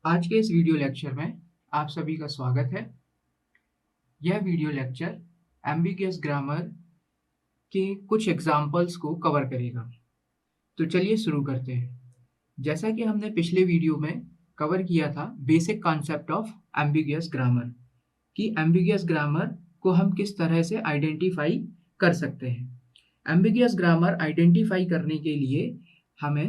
आज के इस वीडियो लेक्चर में आप सभी का स्वागत है। यह वीडियो लेक्चर एम्बिगुअस ग्रामर के कुछ एग्जाम्पल्स को कवर करेगा। तो चलिए शुरू करते हैं। जैसा कि हमने पिछले वीडियो में कवर किया था basic concept of ambiguous grammar कि एम्बिगुअस ग्रामर को हम किस तरह से आइडेंटिफाई कर सकते हैं। एम्बिगुअस ग्रामर आइडेंटिफाई करने के लिए हमें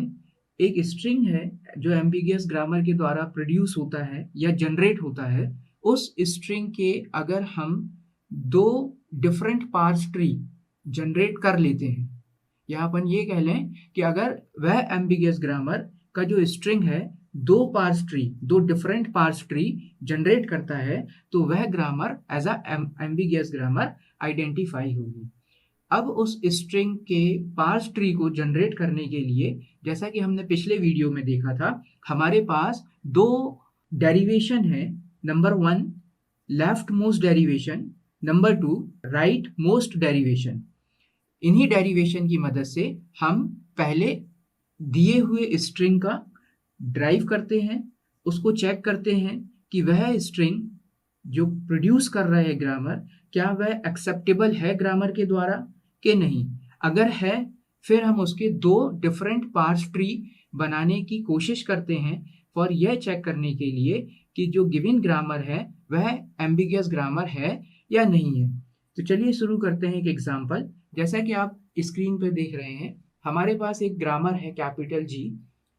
एक स्ट्रिंग है जो एम्बिगुअस ग्रामर के द्वारा प्रोड्यूस होता है या जनरेट होता है, उस स्ट्रिंग के अगर हम दो डिफरेंट पार्स ट्री जनरेट कर लेते हैं या अपन ये कह लें कि अगर वह एम्बिगुअस ग्रामर का जो स्ट्रिंग है दो डिफरेंट पार्स ट्री जनरेट करता है तो वह grammar as a ambiguous grammar identify होगी। अब उस स्ट्रिंग के पार्स ट्री को जनरेट करने के लिए जैसा कि हमने पिछले वीडियो में देखा था, हमारे पास दो डेरिवेशन है। Number 1 left most derivation, number 2 right most derivation. इन्हीं डेरिवेशन की मदद से हम पहले दिए हुए स्ट्रिंग का ड्राइव करते हैं, उसको चेक करते हैं कि वह स्ट्रिंग जो प्रोड्यूस कर रहा है ग्रामर, क्या वह एक्सेप्टेबल है ग्रामर के द्वारा कि नहीं। अगर है फिर हम उसके दो डिफरेंट पार्स ट्री बनाने की कोशिश करते हैं और यह चेक करने के लिए कि जो गिवन ग्रामर है वह एम्बिगुअस ग्रामर है या नहीं है। तो चलिए शुरू करते हैं एक एग्जांपल। जैसा कि आप स्क्रीन पर देख रहे हैं, हमारे पास एक ग्रामर है कैपिटल जी।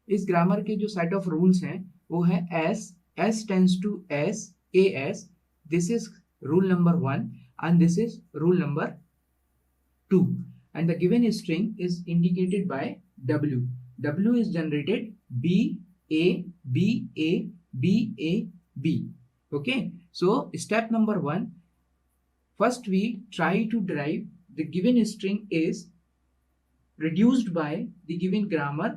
इस ग्रामर के जो सेट ऑफ रूल्स हैं वो है S tends to S A S, this is rule number 1 and this is rule number 2, and the given string is indicated by w. W is generated b a b a b a b. Okay, so step number 1, first we try to derive the given string is reduced by the given grammar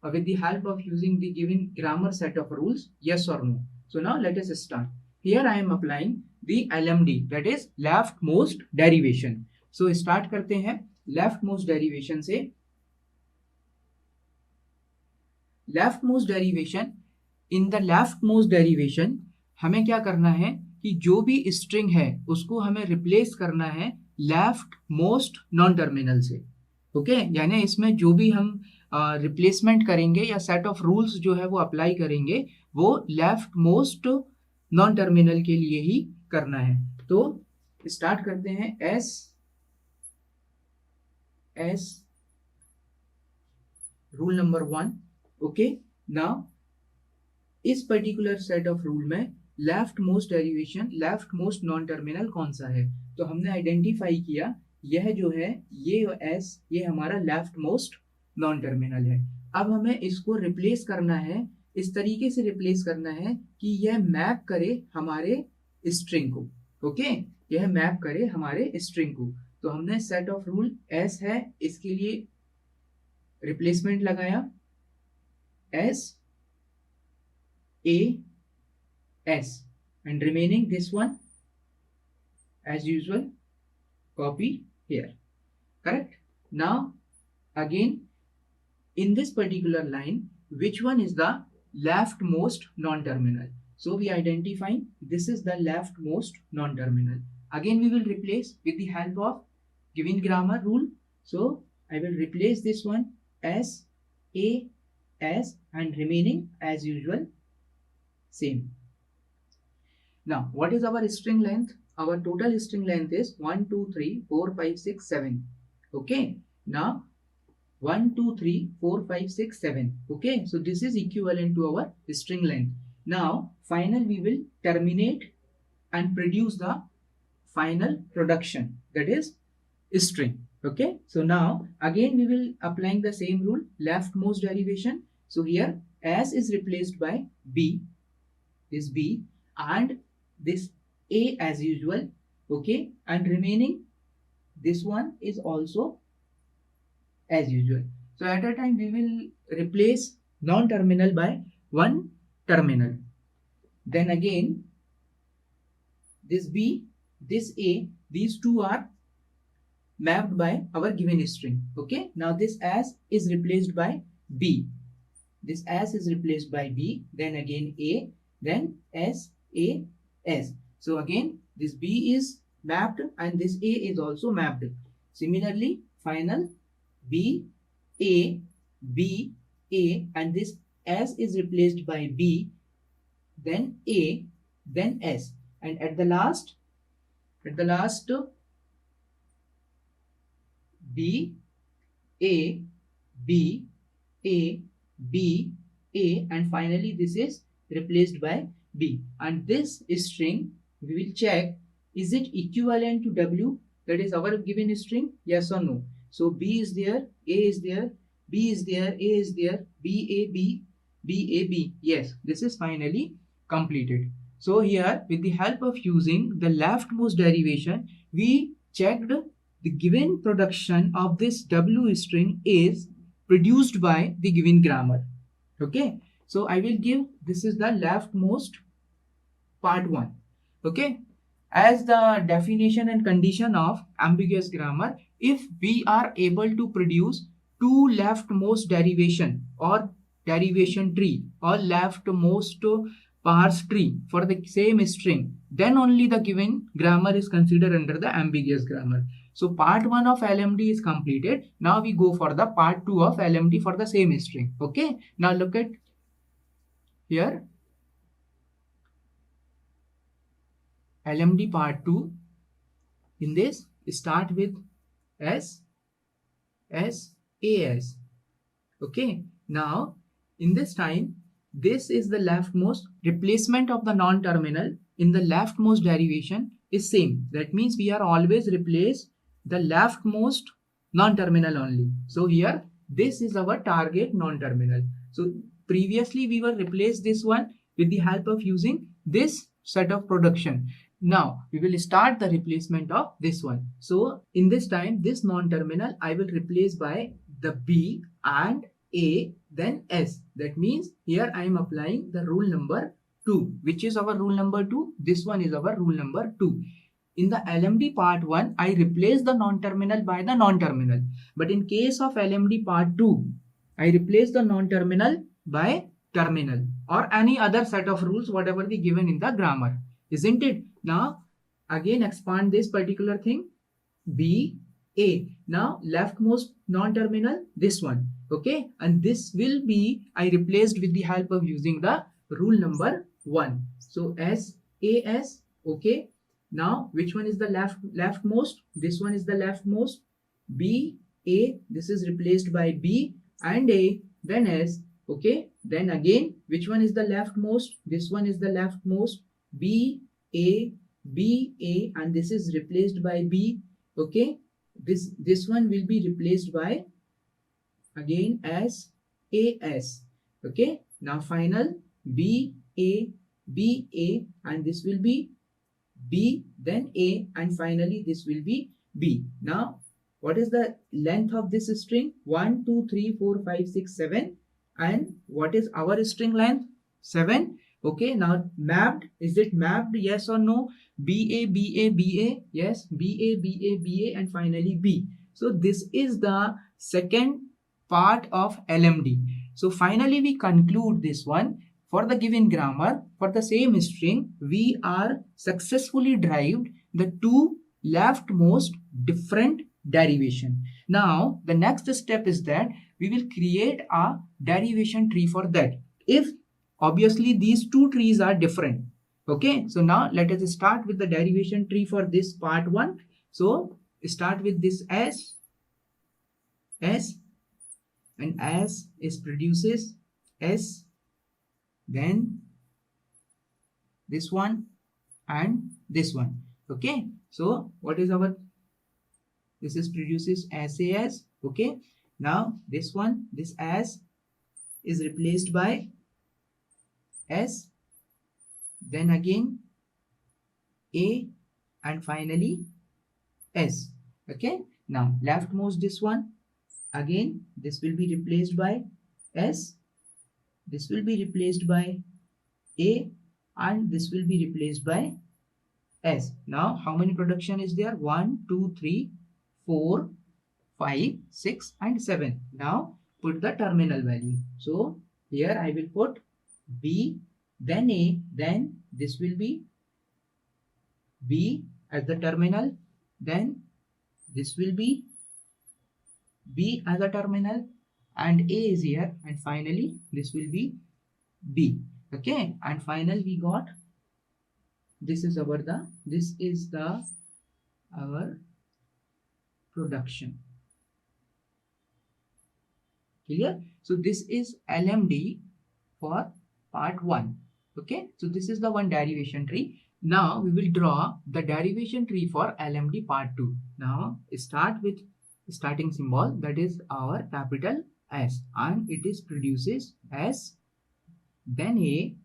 with the help of using the given grammar set of rules, yes or no. So now let us start. Here I am applying the LMD, that is leftmost derivation. So start करते हैं leftmost derivation से। leftmost derivation, in the leftmost derivation हमें क्या करना है कि जो भी स्ट्रिंग है उसको हमें रिप्लेस करना है लेफ्ट मोस्ट नॉन टर्मिनल से। ओके, यानी इसमें जो भी हम रिप्लेसमेंट करेंगे या सेट ऑफ रूल्स जो है वो अप्लाई करेंगे वो लेफ्ट मोस्ट नॉन टर्मिनल के लिए ही करना है। तो स्टार्ट करते हैं S rule number 1। Okay, now इस पर्टिकुलर सेट ऑफ रूल में left most derivation left most non terminal कौन सा है, तो हमने आइडेंटिफाई किया यह जो है ये एस ये हमारा लेफ्ट मोस्ट नॉन टर्मिनल है। अब हमें इसको रिप्लेस करना है, इस तरीके से रिप्लेस करना है कि यह मैप करे हमारे स्ट्रिंग को। ओके, यह मैप करे हमारे स्ट्रिंग को। तो हमने सेट ऑफ रूल एस है, इसके लिए रिप्लेसमेंट लगाया S A S and remaining this one as usual copy here. Correct? Now again in this particular line, which one is the leftmost non-terminal? So we identify this is the leftmost non-terminal. Again we will replace with the help of given grammar rule. So I will replace this one as a as and remaining as usual same. Now what is our string length? Our total string length is 1 2 3 4 5 6 7. Okay, now 1 2 3 4 5 6 7. Okay, so this is equivalent to our string length. Now final we will terminate and produce the final production, that is string. Okay, so now again we will applying the same rule leftmost derivation. So here s is replaced by b, this b, and this a as usual. Okay, and remaining this one is also as usual. So at a time we will replace non-terminal by one terminal. Then again this b, this a, these two are mapped by our given string. Okay, now this as is replaced by b, this as is replaced by b, then again a, then S, A, S. So again, this B is mapped and this A is also mapped. Similarly, final B, A, B, A, and this S is replaced by B, then A, then S. And at the last B, A, B, A, B, A, and finally this is replaced by B. And this string, we will check, is it equivalent to W? That is our given string, yes or no? So B is there, A is there, B is there, A is there, B, A, B, B, A, B. Yes, this is finally completed. So here, with the help of using the leftmost derivation, we checked the given production of this W string is produced by the given grammar. Okay, so I will give, this is the leftmost part 1. Okay, as the definition and condition of ambiguous grammar, if we are able to produce two leftmost derivation or derivation tree or leftmost parse tree for the same string, then only the given grammar is considered under the ambiguous grammar. So part 1 of LMD is completed. Now we go for the part 2 of LMD for the same string. Okay, now look at here. LMD part 2, in this start with S, S, AS. Okay, now in this time, this is the leftmost replacement of the non-terminal in the leftmost derivation is same. That means we are always replace the leftmost non-terminal only. So here, this is our target non-terminal. So previously we were replace this one with the help of using this set of production. Now we will start the replacement of this one. So in this time, this non-terminal I will replace by the B and A, then S. That means here I am applying the rule number 2. Which is our rule number 2? This one is our rule number 2. In the LMD part 1, I replace the non-terminal by the non-terminal. But in case of LMD part 2, I replace the non-terminal by terminal or any other set of rules, whatever the given in the grammar. Isn't it? Now, again expand this particular thing. B, A. Now, leftmost non-terminal, this one. Okay. And this will be, I replaced with the help of using the rule number 1. So, S, A, S. Okay. Now, which one is the leftmost? This one is the leftmost. B, A. This is replaced by B and A. Then S. Okay. Then again, which one is the leftmost? This one is the leftmost. B, A, B, A, and this is replaced by B. Okay, this one will be replaced by again as A, S. Okay, now final B, A, B, A, and this will be B, then A, and finally this will be B. Now, what is the length of this string? 1, 2, 3, 4, 5, 6, 7. And what is our string length? 7. Okay, now mapped, is it mapped? Yes or no? BA, BA, BA, yes, BA, BA, BA, and finally B. So this is the second part of LMD. So finally we conclude this one. For the given grammar, for the same string, we are successfully derived the two leftmost different derivation. Now the next step is that we will create a derivation tree for that. If obviously these two trees are different. Okay, so now let us start with the derivation tree for this part 1. So start with this S, and S is produces S, then this one and this one. Okay, so what is our, this is produces SAS. Okay, now this one, this S is replaced by S, then again A, and finally S. Okay, now leftmost this one, again this will be replaced by S, this will be replaced by A, and this will be replaced by S. Now how many production is there? 1, 2, 3, 4, 5, 6, and 7. Now put the terminal value. So here I will put B, then A, then this will be B as the terminal, then this will be B as a terminal, and A is here, and finally this will be B. Okay, and finally we got this is our production. Clear? So this is LMD for part 1. Okay, so this is the one derivation tree. Now we will draw the derivation tree for LMD part 2. Now start with starting symbol, that is our capital S, and it is produces S, then A,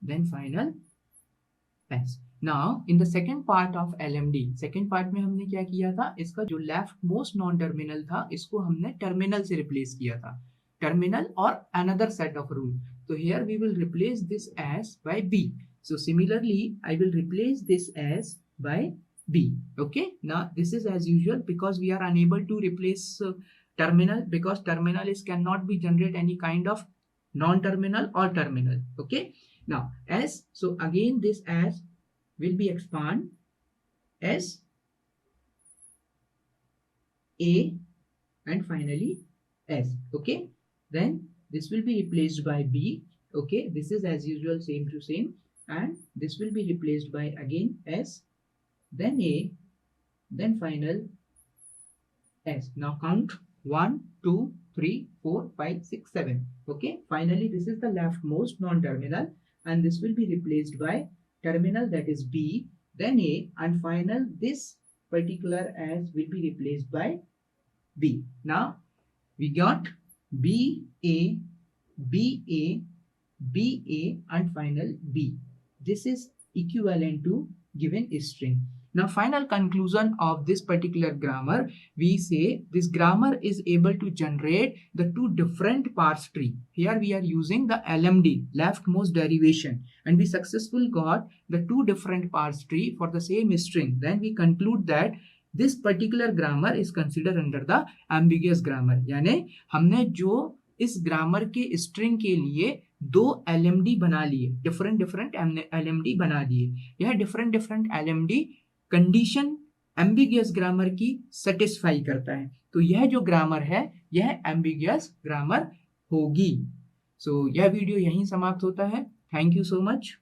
then final S. Now in the second part of LMD, second part में हमने क्या किया था, इसका जो left most non terminal था इसको हमने टर्मिनल से रिप्लेस किया था, टर्मिनल और another set of rule. So here we will replace this S by B. So similarly I will replace this S by B. Okay, now this is as usual because we are unable to replace terminal, because terminal is cannot be generate any kind of non-terminal or terminal. Okay, now S, so again this S will be expand S, A, and finally S. Okay, then this will be replaced by B. Okay, this is as usual same to same, and this will be replaced by again S, then A, then final S. Now count 1, 2, 3, 4, 5, 6, 7. Okay, finally this is the leftmost non-terminal, and this will be replaced by terminal, that is B, then A, and final this particular S will be replaced by B. Now we got B, A, B, A, B, A, and final B. This is equivalent to given string. Now final conclusion of this particular grammar, we say this grammar is able to generate the two different parse tree. Here we are using the LMD, leftmost derivation, and we successfully got the two different parse tree for the same string. Then we conclude that this particular grammar is considered under the ambiguous grammar. यानी हमने जो इस grammar के string के लिए दो LMD बना लिए, डिफरेंट LMD बना दिए. यह different LMD condition ambiguous grammar की सेटिस्फाई करता है, तो यह जो ग्रामर है यह एम्बिगियस ग्रामर होगी. सो यह वीडियो यहीं समाप्त होता है. Thank you so much.